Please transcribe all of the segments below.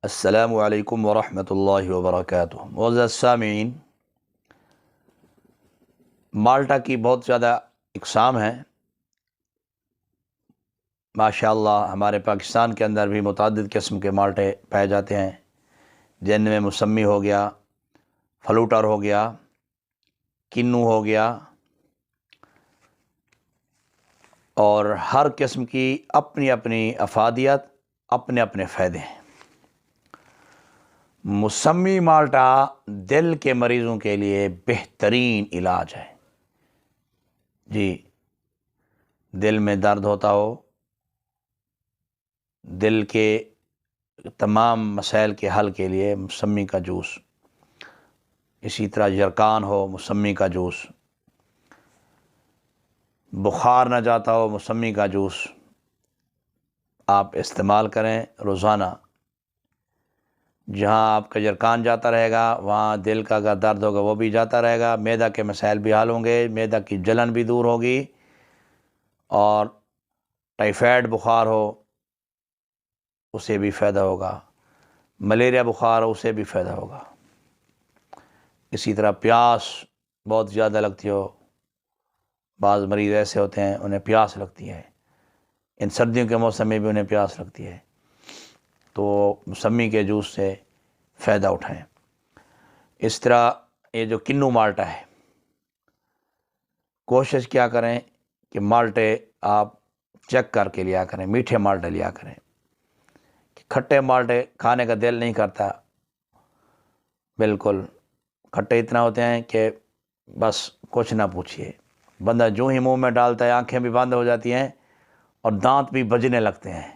السلام علیکم ورحمۃ اللہ وبرکاتہ۔ معزز سامعین، مالٹا کی بہت زیادہ اقسام ہیں۔ ماشاء اللہ ہمارے پاکستان کے اندر بھی متعدد قسم کے مالٹے پائے جاتے ہیں، جن میں موسمی ہو گیا، فلوٹر ہو گیا، کنو ہو گیا، اور ہر قسم کی اپنی اپنی افادیت، اپنے اپنے فائدے ہیں۔ موسمی مالٹا دل کے مریضوں کے لیے بہترین علاج ہے۔ جی، دل میں درد ہوتا ہو، دل کے تمام مسائل کے حل کے لیے موسمی کا جوس، اسی طرح یرکان ہو، موسمی کا جوس، بخار نہ جاتا ہو، موسمی کا جوس آپ استعمال کریں روزانہ۔ جہاں آپ کا یرکان جاتا رہے گا، وہاں دل کا اگر درد ہوگا وہ بھی جاتا رہے گا، معدہ کے مسائل بھی حل ہوں گے، معدہ کی جلن بھی دور ہوگی، اور ٹائیفائڈ بخار ہو اسے بھی فائدہ ہوگا، ملیریا بخار ہو اسے بھی فائدہ ہوگا۔ اسی طرح پیاس بہت زیادہ لگتی ہو، بعض مریض ایسے ہوتے ہیں انہیں پیاس لگتی ہے، ان سردیوں کے موسم میں بھی انہیں پیاس لگتی ہے، تو موسمی کے جوس سے فائدہ اٹھائیں۔ اس طرح یہ جو کنو مالٹا ہے، کوشش کیا کریں کہ مالٹے آپ چیک کر کے لیا کریں، میٹھے مالٹے لیا کریں۔ کھٹے مالٹے کھانے کا دل نہیں کرتا، بالکل کھٹے اتنا ہوتے ہیں کہ بس کچھ نہ پوچھیے، بندہ جو ہی منہ میں ڈالتا ہے آنکھیں بھی بند ہو جاتی ہیں اور دانت بھی بجنے لگتے ہیں،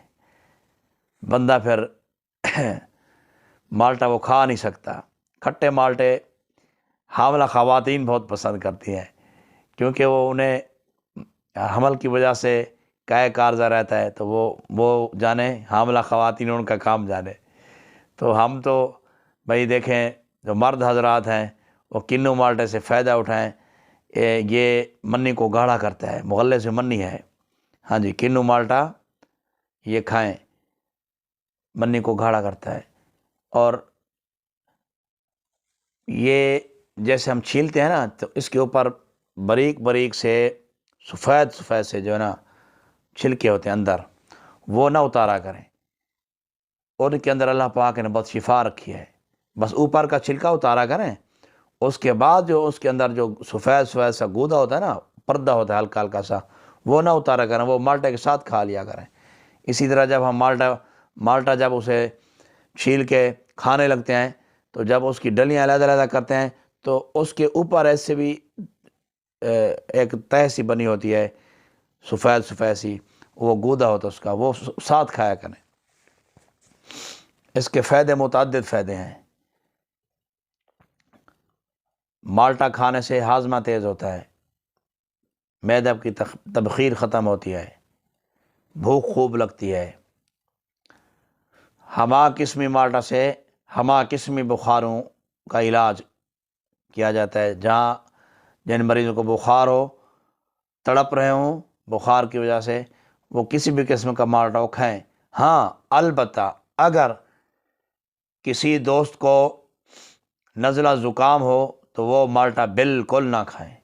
بندہ پھر مالٹا وہ کھا نہیں سکتا۔ کھٹے مالٹے حاملہ خواتین بہت پسند کرتی ہیں، کیونکہ وہ انہیں حمل کی وجہ سے کائے کارزہ رہتا ہے، تو وہ جانے، حاملہ خواتین ان کا کام جانے۔ تو ہم تو بھائی دیکھیں، جو مرد حضرات ہیں وہ کنو مالٹے سے فائدہ اٹھائیں۔ یہ منی کو گاڑھا کرتا ہے، مغلے سے منی ہے، ہاں جی، کنو مالٹا یہ کھائیں، منی کو گاڑھا کرتا ہے۔ اور یہ جیسے ہم چھیلتے ہیں نا، تو اس کے اوپر باریک باریک سے سفید سفید سے جو ہے نا چھلکے ہوتے ہیں اندر، وہ نہ اتارا کریں، اور ان کے اندر اللہ پاک نے بہت شفا رکھی ہے، بس اوپر کا چھلکا اتارا کریں، اس کے بعد جو اس کے اندر جو سفید سفید سا گودا ہوتا ہے نا، پردہ ہوتا ہے ہلکا ہلکا سا، وہ نہ اتارا کریں، وہ مالٹے کے ساتھ کھا لیا کریں۔ اسی طرح جب ہم مالٹا جب اسے چھیل کے کھانے لگتے ہیں، تو جب اس کی ڈلیاں علیحدہ علیحدہ کرتے ہیں، تو اس کے اوپر ایسے بھی ایک تہہ سی بنی ہوتی ہے، سفید سفید سی، وہ گودا ہوتا ہے اس کا، وہ ساتھ کھایا کریں۔ اس کے فائدے متعدد فائدے ہیں۔ مالٹا کھانے سے ہاضمہ تیز ہوتا ہے، معدہ کی تبخیر ختم ہوتی ہے، بھوک خوب لگتی ہے۔ ہما قسمی مالٹا سے ہما قسمی بخاروں کا علاج کیا جاتا ہے۔ جن مریضوں کو بخار ہو، تڑپ رہے ہوں بخار کی وجہ سے، وہ کسی بھی قسم کا مالٹا وہ کھائیں۔ ہاں، البتہ اگر کسی دوست کو نزلہ زکام ہو تو وہ مالٹا بالکل نہ کھائیں،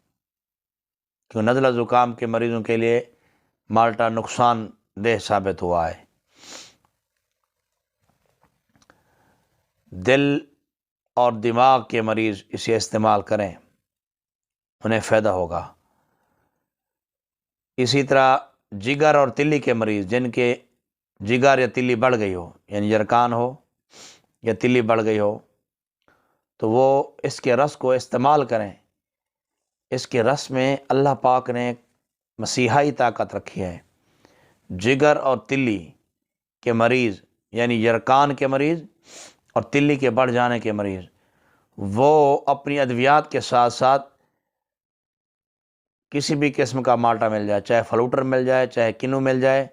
کیونکہ نزلہ زکام کے مریضوں کے لیے مالٹا نقصان دہ ثابت ہوا ہے۔ دل اور دماغ کے مریض اسے استعمال کریں، انہیں فائدہ ہوگا۔ اسی طرح جگر اور تلی کے مریض، جن کے جگر یا تلی بڑھ گئی ہو، یعنی یرکان ہو یا تلی بڑھ گئی ہو، تو وہ اس کے رس کو استعمال کریں۔ اس کے رس میں اللہ پاک نے ایک مسیحائی طاقت رکھی ہے۔ جگر اور تلی کے مریض، یعنی یرکان کے مریض اور تلی کے بڑھ جانے کے مریض، وہ اپنی ادویات کے ساتھ ساتھ کسی بھی قسم کا مالٹا مل جائے، چاہے فلوٹر مل جائے، چاہے کنو مل جائے،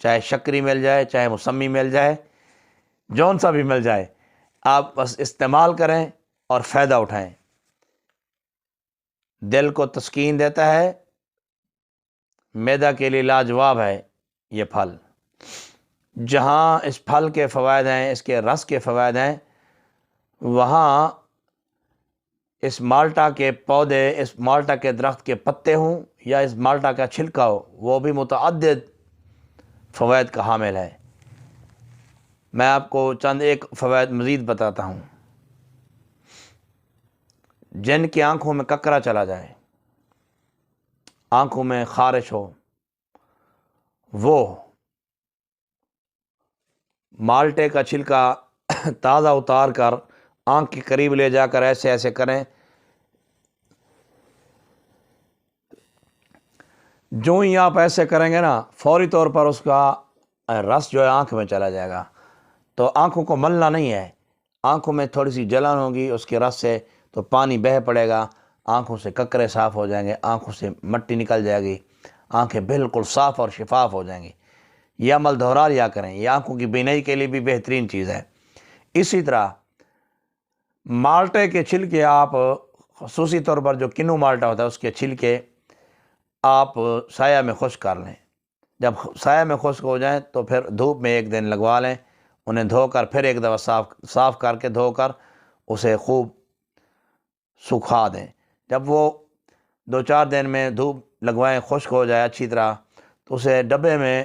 چاہے شکری مل جائے، چاہے موسمی مل جائے، جون سا بھی مل جائے، آپ بس استعمال کریں اور فائدہ اٹھائیں۔ دل کو تسکین دیتا ہے، معدہ کے لیے لاجواب ہے یہ پھل۔ جہاں اس پھل کے فوائد ہیں، اس کے رس کے فوائد ہیں، وہاں اس مالٹا کے پودے، اس مالٹا کے درخت کے پتے ہوں یا اس مالٹا کا چھلکا ہو، وہ بھی متعدد فوائد کا حامل ہے۔ میں آپ کو چند ایک فوائد مزید بتاتا ہوں۔ جن کی آنکھوں میں ککرا چلا جائے، آنکھوں میں خارش ہو، وہ مالٹے کا چھلکا تازہ اتار کر آنکھ کے قریب لے جا کر ایسے ایسے کریں، جو ہی آپ ایسے کریں گے نا، فوری طور پر اس کا رس جو ہے آنکھ میں چلا جائے گا۔ تو آنکھوں کو ملنا نہیں ہے، آنکھوں میں تھوڑی سی جلن ہوگی اس کے رس سے، تو پانی بہہ پڑے گا، آنکھوں سے ککرے صاف ہو جائیں گے، آنکھوں سے مٹی نکل جائے گی، آنکھیں بالکل صاف اور شفاف ہو جائیں گی۔ یہ عمل دہرا لیا کریں، یہ آنکھوں کی بینائی کے لیے بھی بہترین چیز ہے۔ اسی طرح مالٹے کے چھلکے آپ خصوصی طور پر جو کنو مالٹا ہوتا ہے اس کے چھلکے آپ سایہ میں خشک کر لیں۔ جب سایہ میں خشک ہو جائیں تو پھر دھوپ میں ایک دن لگوا لیں، انہیں دھو کر پھر ایک دفعہ صاف کر کے دھو کر اسے خوب سکھا دیں۔ جب وہ 2-4 دن میں دھوپ لگوائیں، خشک ہو جائے اچھی طرح، تو اسے ڈبے میں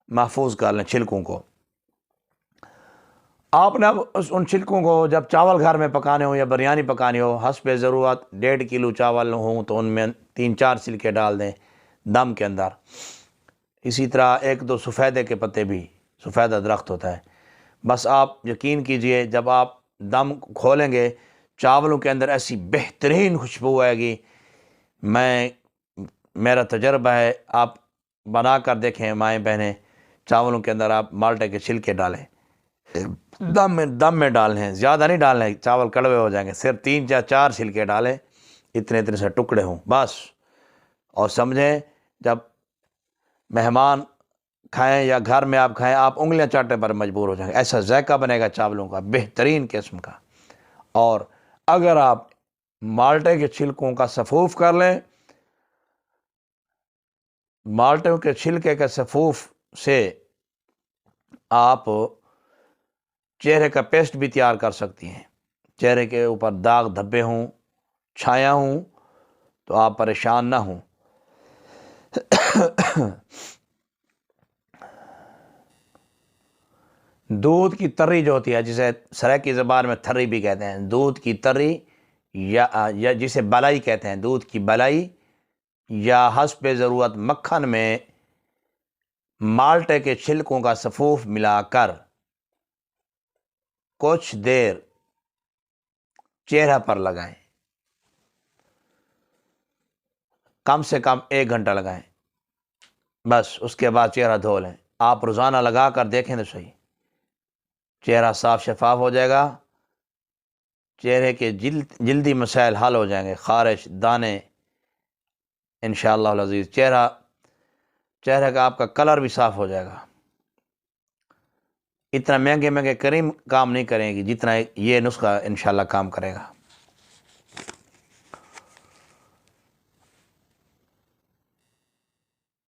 محفوظ کر لیں چھلکوں کو۔ آپ نے اب ان چھلکوں کو جب چاول گھر میں پکانے ہوں یا بریانی پکانی ہو، حسب ضرورت 1.5 کلو چاول ہوں تو ان میں 3-4 چھلکے ڈال دیں دم کے اندر۔ اسی طرح 1-2 سفیدے کے پتے بھی، سفیدہ درخت ہوتا ہے، بس آپ یقین کیجئے جب آپ دم کھولیں گے چاولوں کے اندر ایسی بہترین خوشبو آئے گی۔ میرا تجربہ ہے، آپ بنا کر دیکھیں مائیں بہنیں، چاولوں کے اندر آپ مالٹے کے چھلکے ڈالیں، دم میں ڈالیں، زیادہ نہیں ڈالیں، چاول کڑوے ہو جائیں گے، صرف 3-4 چھلکے ڈالیں، اتنے سے ٹکڑے ہوں بس۔ اور سمجھیں جب مہمان کھائیں یا گھر میں آپ کھائیں، آپ انگلیاں چاٹنے پر مجبور ہو جائیں گے، ایسا ذائقہ بنے گا چاولوں کا بہترین قسم کا۔ اور اگر آپ مالٹے کے چھلکوں کا سفوف کر لیں، مالٹوں کے چھلکے کے سفوف سے آپ چہرے کا پیسٹ بھی تیار کر سکتی ہیں۔ چہرے کے اوپر داغ دھبے ہوں، چھایا ہوں، تو آپ پریشان نہ ہوں۔ دودھ کی تری جو ہوتی ہے، جسے سرائیکی زبان میں تھری بھی کہتے ہیں، دودھ کی تری یا جسے بلائی کہتے ہیں، دودھ کی بلائی، یا حسب ضرورت مکھن میں مالٹے کے چھلکوں کا سفوف ملا کر کچھ دیر چہرہ پر لگائیں، کم سے کم 1 گھنٹہ لگائیں، بس اس کے بعد چہرہ دھو لیں۔ آپ روزانہ لگا کر دیکھیں تو صحیح، چہرہ صاف شفاف ہو جائے گا، چہرے کے جلدی مسائل حل ہو جائیں گے، خارش، دانے، انشاءاللہ العزیز چہرے کا آپ کا کلر بھی صاف ہو جائے گا۔ اتنا مہنگے کریم کام نہیں کریں گی جتنا یہ نسخہ انشاءاللہ کام کرے گا۔